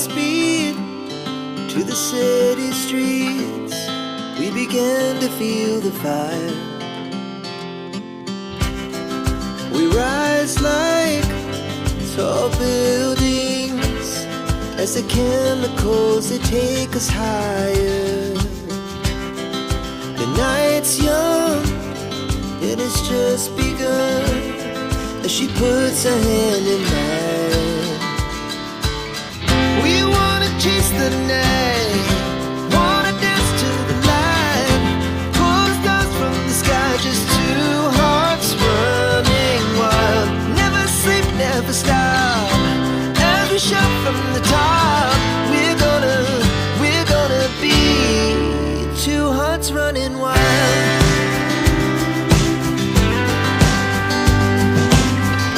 speed to the city streets. We began to feel the fire. We rise like tall buildings as the chemicals, they take us higher. The night's young, it has just begun, as she puts her hand in mine. We wanna chase the night, wanna dance to the light, pull the stars from the sky, just two hearts running wild. Never sleep, never stop.